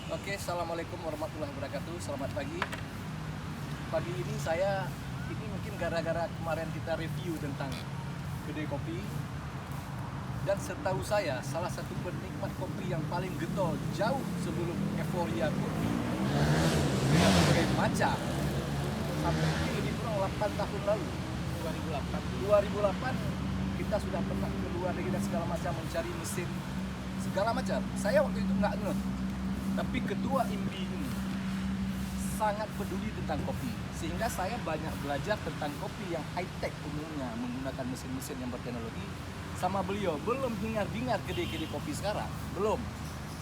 Oke, assalamualaikum warahmatullahi wabarakatuh. Selamat pagi. Pagi ini mungkin gara-gara kemarin kita review tentang kedai kopi. Dan setahu saya, salah satu penikmat kopi yang paling getol jauh sebelum euforia kopi dengan berbagai macam. Sampai ini kurang 8 tahun lalu, 2008 kita sudah pernah ke luar negeri dan segala macam mencari mesin segala macam. Saya waktu itu nggak ngerti. Tapi ketua IMBI ini sangat peduli tentang kopi, sehingga saya banyak belajar tentang kopi yang high-tech umumnya menggunakan mesin-mesin yang berteknologi. Sama beliau belum hingar-bingar kedai-kedai kopi sekarang, belum,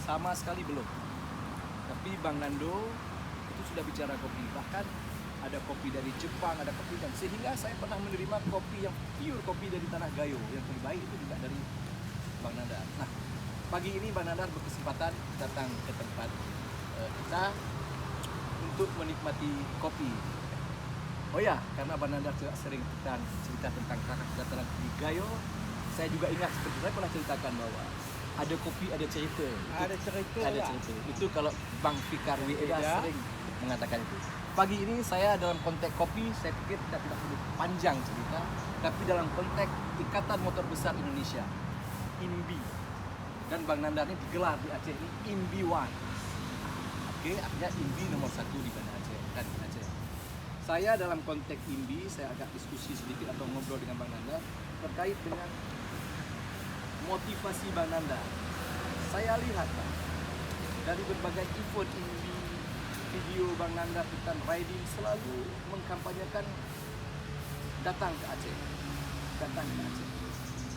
sama sekali belum. Tapi Bang Nando itu sudah bicara kopi, bahkan ada kopi dari Jepang, ada kopi dan sehingga saya pernah menerima kopi yang pure kopi dari tanah Gayo yang terbaik itu juga dari Bang Nandar. Nah, pagi ini Bang Nandar berkesempatan datang ke tempat kita untuk menikmati kopi. Oh ya, karena Bang Nandar juga sering cerita tentang kakak kedatangan di Gayo, saya juga ingat seperti saya pernah ceritakan bahwa ada kopi, ada cerita. Ada cerita. Itu kalau Bang Fikar Wieda sering mengatakan itu. Pagi ini saya dalam konteks kopi, saya pikir kita tidak perlu panjang cerita, tapi dalam konteks Ikatan Motor Besar Indonesia, IMBI. Dan Bang Nandar ini digelar di Aceh ini IMBI One. Oke, artinya IMBI nomor 1 di Banda Aceh dan di Aceh. Saya dalam konteks IMBI, saya agak diskusi sedikit atau ngobrol dengan Bang Nandar terkait dengan motivasi Bang Nandar. Saya lihat Bang, dari berbagai event IMBI, video Bang Nandar tentang riding selalu mengkampanyekan datang ke Aceh.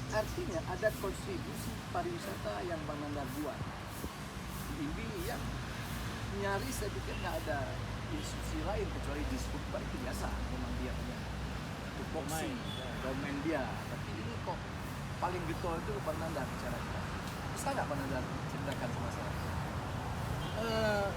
Artinya ada kontribusi pariwisata yang Bang Nandar buat di IMBI yang nyaris saya pikir nggak ada institusi lain kecuali di Spookbar itu biasa, memang dia punya tupoksi domain dia. Tapi ini kok paling getol itu Bang Nandar bicara. Bisa nggak Bang Nandar ceritakan sama saya?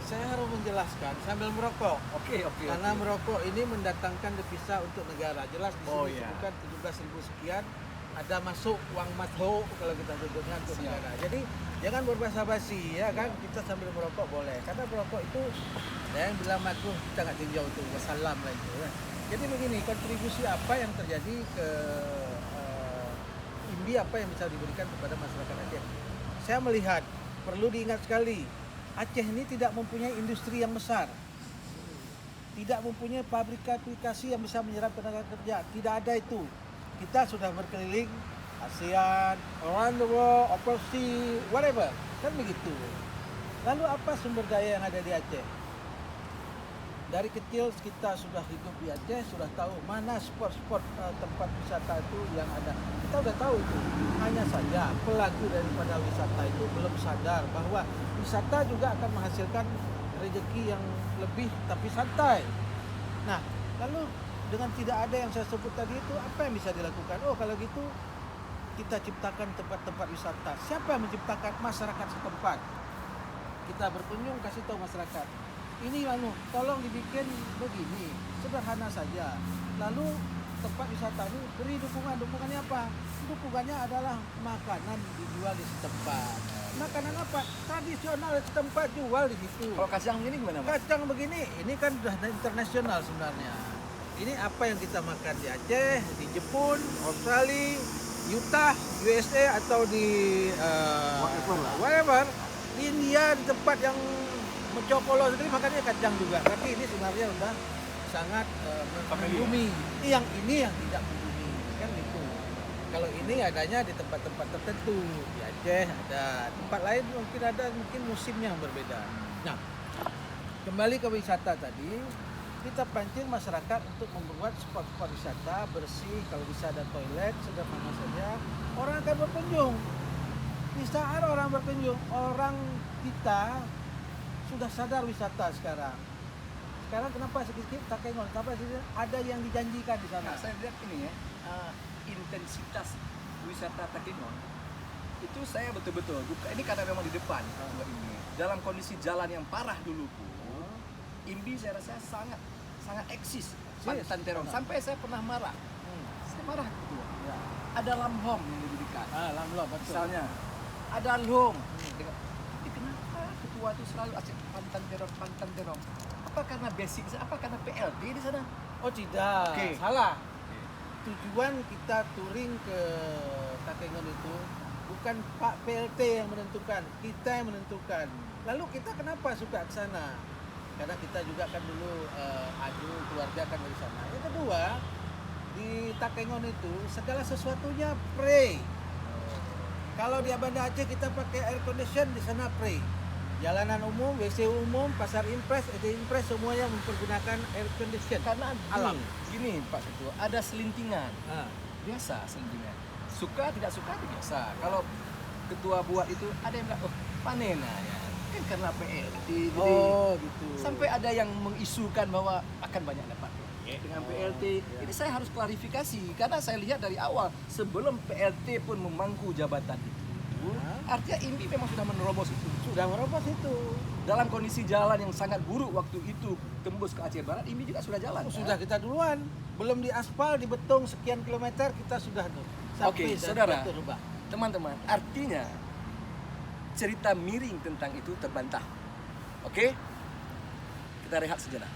Saya harus menjelaskan sambil merokok. Oke. Karena merokok ini mendatangkan devisa untuk negara. Jelas di sini iya. bukan 17.000 sekian ada masuk uang matho kalau kita sebutnya untuk Siap. negara. Jadi jangan berbasa-basi ya kan, kita sambil merokok boleh. Karena merokok itu yang bilang makruh kita nggak tinjau itu, wassalam lah itu ya. Jadi begini, kontribusi apa yang terjadi ke IMBI, apa yang bisa diberikan kepada masyarakat Aceh. Saya melihat perlu diingat sekali, Aceh ini tidak mempunyai industri yang besar, tidak mempunyai pabrik aplikasi yang bisa menyerap tenaga kerja, tidak ada itu. Kita sudah berkeliling ASEAN, around the world, overseas, whatever, kan begitu. Lalu apa sumber daya yang ada di Aceh? Dari kecil kita sudah hidup di Aceh, sudah tahu mana spot-spot tempat wisata itu yang ada. Kita sudah tahu itu. Hanya saja pelaku daripada wisata itu belum sadar bahwa wisata juga akan menghasilkan rezeki yang lebih tapi santai. Nah, lalu dengan tidak ada yang saya sebut tadi itu, apa yang bisa dilakukan? Oh, kalau gitu kita ciptakan tempat-tempat wisata. Siapa yang menciptakan? Masyarakat setempat. Kita berkunjung, kasih tahu masyarakat, ini tolong dibikin begini, sederhana saja. Lalu tempat wisata ini beri dukungan. Dukungannya apa? Dukungannya adalah makanan dijual di setempat. Makanan apa? Tradisional setempat jual di situ. Kalau kacang ini gimana, Mas? Kacang begini, ini kan sudah internasional sebenarnya. Ini apa yang kita makan di Aceh, di Jepun, Australia, Utah, USA atau di whatever. Di India, di tempat yang mencokolo sekali makannya kacang juga. Tapi ini sebenarnya sudah sangat membumi. Yang ini yang tidak membumi, kan gitu. Kalau ini adanya di tempat-tempat tertentu. Di Aceh ada, tempat lain mungkin musimnya yang berbeda. Nah, kembali ke wisata tadi, kita pancing masyarakat untuk membuat spot-spot wisata bersih, kalau bisa ada toilet, sederhana saja. Orang akan berkunjung. Di saat orang berkunjung, orang kita sudah sadar wisata sekarang. Sekarang kenapa sedikit tak kengon? Kenapa sedikit? Ada yang dijanjikan di sana. Nah, saya lihat ini ya, intensitas wisata Takengon itu saya betul-betul ini karena memang di depan ini dalam kondisi jalan yang parah dulu pun IMBI saya rasa sangat eksis Pantan Terong sampai saya pernah marah. Saya marah gitu. Ya. Ada lamhong yang didirikan. Lamlong betul. Misalnya ada lhong. Ini kenapa ketua Papua itu selalu Aceh pantang terong. Apa karena basic? Apa karena PLT di sana? Oh tidak, Oke. salah. Tujuan kita touring ke Takengon itu bukan Pak PLT yang menentukan, kita yang menentukan. Lalu kita kenapa suka ke sana? Karena kita juga kan dulu adu keluarga kan dari sana. Yang kedua, di Takengon itu segala sesuatunya pre. Kalau di Banda Aceh kita pakai air condition, di sana pre. Jalanan umum, WC umum, pasar impres, impres semuanya mempergunakan air condition. Karena Alam. gini Pak Ketua, ada selintingan. Ah. Biasa selintingan. Suka tidak suka itu biasa. Kalau ketua buat itu ada yang bilang, oh panena ya. Kan karena PLT. Jadi Oh gitu. sampai ada yang mengisukan bahwa akan banyak dapat dengan PLT. iya. Jadi saya harus klarifikasi karena saya lihat dari awal sebelum PLT pun memangku jabatan itu. Artinya IMPI memang sudah menerobos itu. Sudah merobos itu. Dalam kondisi jalan yang sangat buruk waktu itu tembus ke Aceh Barat, IMPI juga sudah jalan. kan? Sudah kita duluan. Belum diaspal, dibetung sekian kilometer kita sudah tuh. Oke, dan saudara. Batu Rubah. Teman-teman, artinya cerita miring tentang itu terbantah. Oke? Kita rehat sejenak.